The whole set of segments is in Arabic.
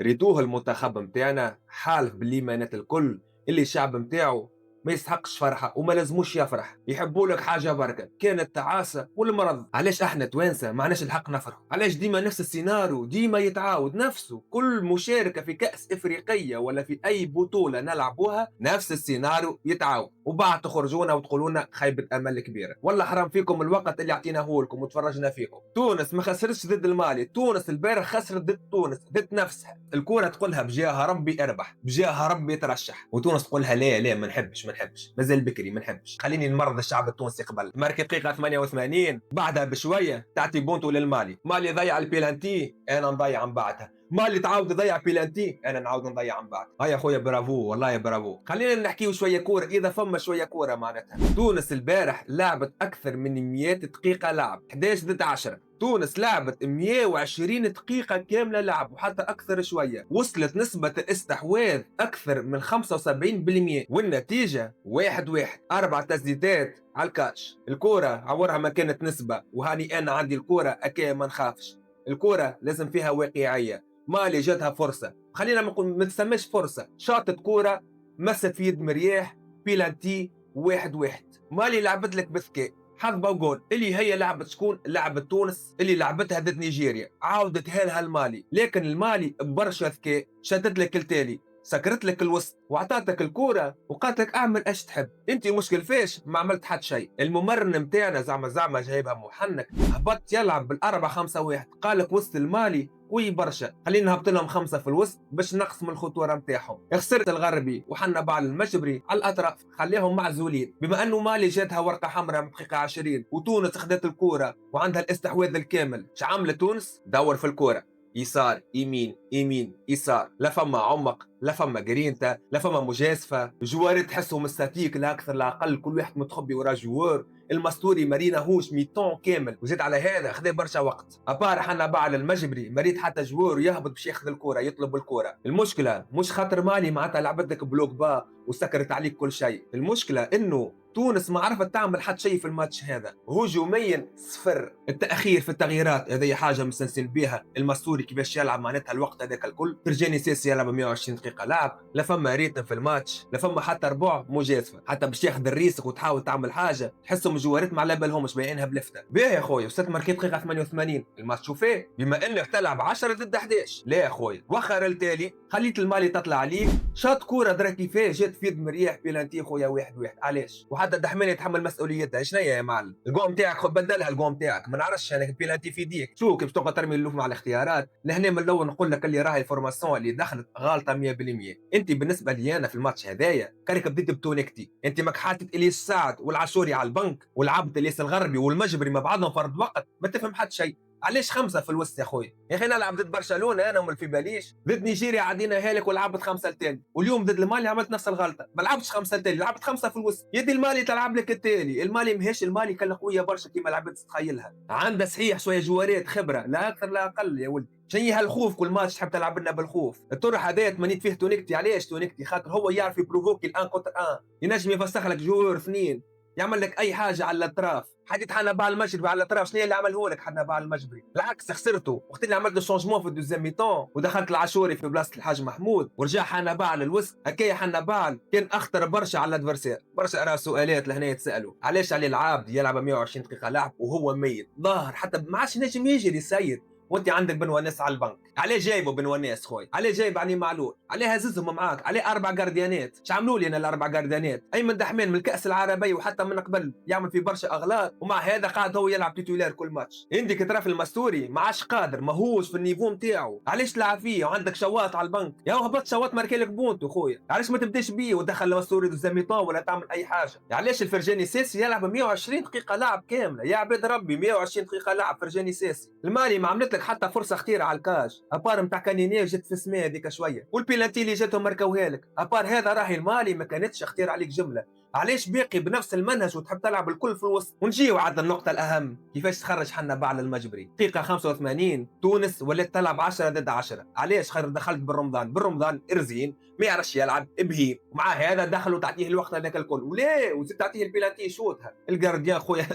ريتوه المنتخب متاعنا حالف بالليمانات الكل اللي الشعب متاعه ما يستحقش فرحة وما لازموش يفرح، يحبوا لك حاجة بركة كانت التعاسة والمرض. علاش احنا توانسة ما عندناش الحق نفرح؟ علاش ديما نفس السيناريو ديما يتعاود نفسه؟ كل مشاركة في كأس إفريقية ولا في أي بطولة نلعبوها نفس السيناريو يتعاود، وبعد تخرجونا وتقولونا خيبة أمل كبيرة. والله حرام فيكم الوقت اللي اعطيناه لكم وتفرجنا فيكم. تونس ما خسرتش ضد المالي، تونس البارح خسرت ضد تونس ضد نفسها. الكرة تقولها بجاها ربي اربح، بجاها ربي ترشح، وتونس تقولها لا لا ما نحبش مازال بكري ما نحبش، خليني نمرض الشعب التونسي قبل. ماركي دقيقة 88 بعدها بشوية تعطي بونتو للمالي، مالي ضيع البيلانتي انا نضيع من بعدها، مالي تعاود يضيع بيلانتي انا نعاود نضيع من بعد. هيا خويا برافو والله برافو. خلينا نحكيو شويه كوره اذا فما شويه كوره معناتها. تونس البارح لعبت اكثر من 100 دقيقه لعب، 11 ضد 10. تونس لعبت 120 دقيقة كاملة لعب وحتى أكثر شوية، وصلت نسبة الاستحواذ أكثر من 75%، والنتيجة 1-1، 4 تسديدات على الكاش. الكورة عورها ما كانت نسبة، وهاني أنا عندي الكورة أكيد ما نخافش. الكورة لازم فيها واقعية. مالي جاتها فرصة، خلينا نقول ما تسميش فرصة، شاطت كورة مست في يد مرياح بيلانتي 1-1. مالي لعبت لك بذكاء حظ وجول اللي هي لعبة شكون؟ لعبة تونس اللي لعبتها ضد نيجيريا، عاودتها لها المالي، لكن المالي ببرشا ذكاء شدت لك التالي، سكرت لك الوسط واعطتك الكوره وقالت لك اعمل ايش تحب. انت مشكل فيش ما عملت حد شيء. الممرن نتاعنا زعما جايبها محنك، هبط يلعب بالأربعة 5-1، قال لك وسط المالي قوي برشا، خلينا نهبط لهم 5 في الوسط باش نقص من الخطوره نتاعهم. خسرت الغربي وحنا بعد المجبري على الاطراف، خليهم معزولين. بما انه مالي جاتها ورقه حمراء من دقيقه 20 وتونس خدت الكوره وعندها الاستحواذ الكامل، ش عملت تونس؟ دور في الكوره، يسار يمين يمين يسار، لا فما عمق لا فما جرينتا لا فما مجازفه، جوار تحسهم استاتيك لا اكثر لا اقل، كل واحد متخبي ورا جوار. المستوري مارينا هوش ميتون كامل، وزيد على هذا خذا برشا وقت. ابار حنا بعد المجبري مريت حتى جوار يهبط باش ياخذ الكره يطلب الكره. المشكله مش خاطر مالي معناتها لعبت لك بلوك با وسكرت عليك كل شيء، المشكله انه تونس ما عرفت تعمل حتى شيء في الماتش هذا. هجوميا صفر، التاخير في التغييرات هذه حاجه مستنسين بها. المستوري كيفاش يلعب معناتها الوقت هذاك الكل، فرجاني سيسي يلعب 120 دقيقه لعب، لا فما ريتم في الماتش لا فما حتى ربع مجازفه، حتى باش ياخذ الريسك وتحاول تعمل حاجه تحسهم جوارات ما على بالهمش باينها بلفته. باهي يا خويا وصلت ماركي دقيقه 88 الماتش شوفيه، بما انك تلعب 10 ضد 11. لا يا خويا وخر التالي خليت المالي تطلع عليك، شاط كوره درا كيفاه جات في يد مرياح بيلانتي خويا 1-1. علاش؟ وحتى الدحماني يتحمل مسؤوليتها. شنو يا معلم؟ الجول نتاعك خذ بدلها، الجول نتاعك ما نعرفش انا بيلانتي في يديك. شو كيف تبقى ترمي اللوف مع الاختيارات؟ لهنا من الاول نقول لك اللي راهي الفورماسيون اللي دخلت غلطه 100%. انت بالنسبه لي انا في الماتش هذايا كانك بديت بتونكتي، انت ماك حاطط الياس سعد والعاشوري على البنك ولعبت الياس الغربي والمجبري مع بعضهم فرد وقت، ما تفهم حد شيء. علاش 5 في الوسط يا خويا؟ يا اخي نلعب ضد برشلونه انا وما في باليش، ضد نيجيريا عدينا هالك ولعبت 5 التالي، واليوم ضد المالي عملت نفس الغلطه، ما لعبتش 5 التالي لعبت 5 في الوسط. يدي المالي تلعب لك التالي، المالي ماهيش المالي كان قويه برشا كيما لعبت تتخيلها، عندها صحيح شويه جوارات خبره لا اكثر لا اقل يا ولدي. شنو هالخوف كل ماتش تحب تلعب لنا بالخوف؟ الطرح هذايا تمنيت فيه تونيكتي. علاش تونيكتي؟ خاطر هو يعرف يبروفوكي الان كونتر ان، ينجم يفسخ لك جوار اثنين، يعمل لك اي حاجه على الاطراف. حديت حنا باع المجري على الاطراف، شنو اللي عمله لك حنا باع المجري؟ بالعكس خسرته وقت اللي عملت الشونجمون في الدوزيام ميتون ودخلت العاشوري في بلاصه الحاج محمود ورجع حنا باع للوسط. هكايا حنا باع كان اخطر برشا على الادفرسير. برشا راه سؤالات لهنا يتسالوا علاش علي العابد يلعب 120 دقيقه لعب وهو ميت ظاهر حتى ما عادش نجم يجري سيد، وانت عندك بن وناس على البنك. عليه جايبه بن وناس خويا؟ عليه جايب علي معلول؟ عليه هززهم معاك؟ عليه 4 جارديانات؟ ايش عملوا لي انا الاربع جارديانات؟ ايمن دحمان من الكاس العربي وحتى من قبل يعمل في برشا اغلاط، ومع هذا قاعد هو يلعب تيتولار كل ماتش. عندك ترى المستوري ما عادش قادر، ماهوش في النيفو نتاعو، علاش تلعب فيه؟ وعندك شواط على البنك، يا هبط شواط ماركي لك بونتو خويا، علاش ما تبداش بيه ودخل المستوري دو زاميطون ولا تعمل اي حاجه؟ علاش الفرجاني سيسي يلعب 120 دقيقه لعب كامله؟ يا عباد ربي 120 دقيقه لعب فرجاني سيسي. المالي ما عملت لك حتى فرصه خطيره على الكاش، ابار نتاع كانينيه جات في السماء هذيك شويه، والبيلانتي اللي جاتهم مركوها لك، ابار هذا راهي المالي ما كانتش اختيار عليك جمله. علاش باقي بنفس المنهج وتحب تلعب الكل في الوسط؟ ونجيو عاد النقطه الاهم، كيفاش تخرج حنا بعد المجبري؟ دقيقه 85 تونس ولات تلعب 10 ضد 10. علاش؟ خير دخلت بالرمضان ارزين ما يعرفش يلعب ابهيم، ومع هذا دخلوا تعطيه الوقت هذاك الكل ولا وزيد تعطيه البيلانتي شوتها. الجارديان خويا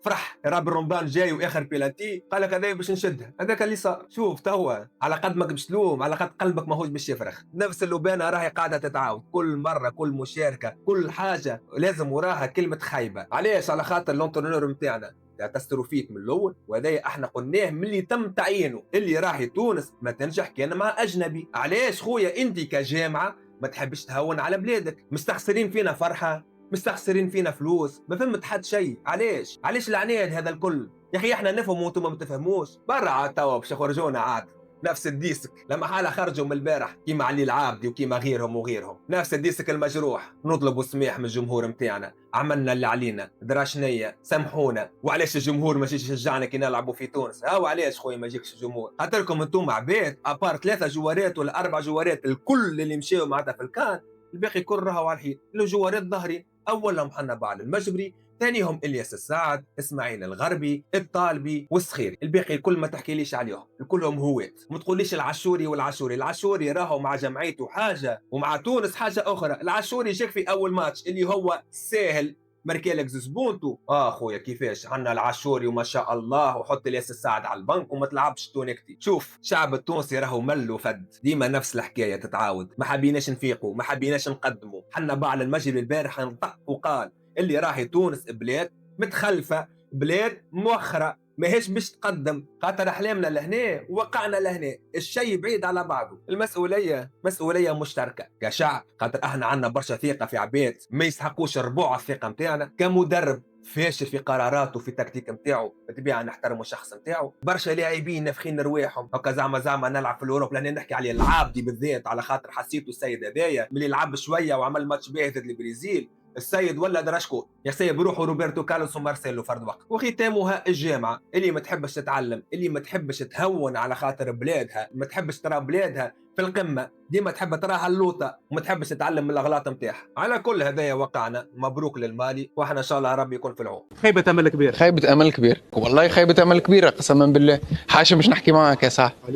فرح راب الرمضان جاي واخر بيلانتي قال لك هذا باش نشدها، هذاك اللي صار. شوف توا على قد ما باش تلوم على قد قلبك ماهوش باش يفرخ. نفس اللبانه راهي قاعده تتعاود كل مره، كل مشاركه كل حاجه لازم وراها كلمه خايبه. علاش؟ على خاطر لونترونور نتاعنا تستروا فيك من الاول، وهذا احنا قلناه ملي تم تعيينه. اللي راهي تونس ما تنجح كان مع اجنبي. علاش خويا انت كجامعه ما تحبش تهون على بلادك؟ مستخسرين فينا فرحه، مستخسرين فينا فلوس، ما فهمت حد شيء. علاش العناد هذا الكل؟ يا اخي احنا نفهم وانتم ما تفهموش. برا عاد توا باش يخرجونا عاد نفس الديسك لما حاله خرجوا من البارح كيما علي العابدي وكيما غيرهم نفس الديسك المجروح. نطلبوا سماح من الجمهور نتاعنا، عملنا اللي علينا، دراشنية، سامحونا. وعلاش الجمهور ما يجيش يشجعنا كي نلعبوا في تونس؟ هاو علاش خويا ما يجيكش الجمهور؟ خاطركم انتم عباد ابار 3 جوارات ولا 4 جوارات الكل اللي مشاو معناتها في الكان، الباقي كل راهو على الحيط. الجوارات ظهري اولهم حنا بعد المجبري، ثانيهم الياس السعد، اسماعيل الغربي، الطالبي والسخيري. الباقي الكل ما تحكيليش عليهم، كلهم هوات. ما تقوليش العاشوري راهو مع جمعيته حاجه ومع تونس حاجه اخرى. العاشوري جاك في اول ماتش اللي هو ساهل مركالك زبونتو. خويا كيفاش عندنا العاشوري وما شاء الله، وحط الياس السعد على البنك وما تلعبش تونكتي. شوف الشعب التونسي راهو مل وفد، ديما نفس الحكايه تتعاود. ما حبيناش نفيقوا، ما حبيناش نقدموا. حنا بعد المجري البارح انطق وقال اللي راهي تونس بلاد متخلفه، بلاد مؤخره، ماهيش باش تقدم. خاطر احلامنا لهنا ووقعنا لهنا، الشيء بعيد على بعضه. المسؤوليه مسؤوليه مشتركه كشعب، خاطر احنا عندنا برشا ثقه في عباد ما يسحقوش ربوع الثقه نتاعنا. كمدرب فاشل في قراراته في التكتيك نتاعو، بالطبيعه نحترموا الشخص نتاعو. برشا لاعبين نافخين رواحهم هكا زعما نلعب في الاوروب، لان نحكي عليه العابدي بالذات على خاطر حسيته السيد هذايا ملي لعب شويه وعمل ماتش باهت للبرازيل. السيد ولا دراشكو يا سيد بروحوا روبرتو كارلوس ومارسيلو فرد وقت. وختامها الجامعه اللي ما تحبش تتعلم، اللي ما تحبش تهون على خاطر بلادها، ما تحبش ترى بلادها في القمه، ديما تحب تراها اللوطه وما تحبش تتعلم من الاغلاط نتاعها. على كل هدايا وقعنا، مبروك للمالي، واحنا ان شاء الله ربي يكون في العون. خيبة امل كبيرة، خيبة امل كبير والله، خيبة امل كبيرة قسما بالله. حاشا مش نحكي معك يا صاحبي.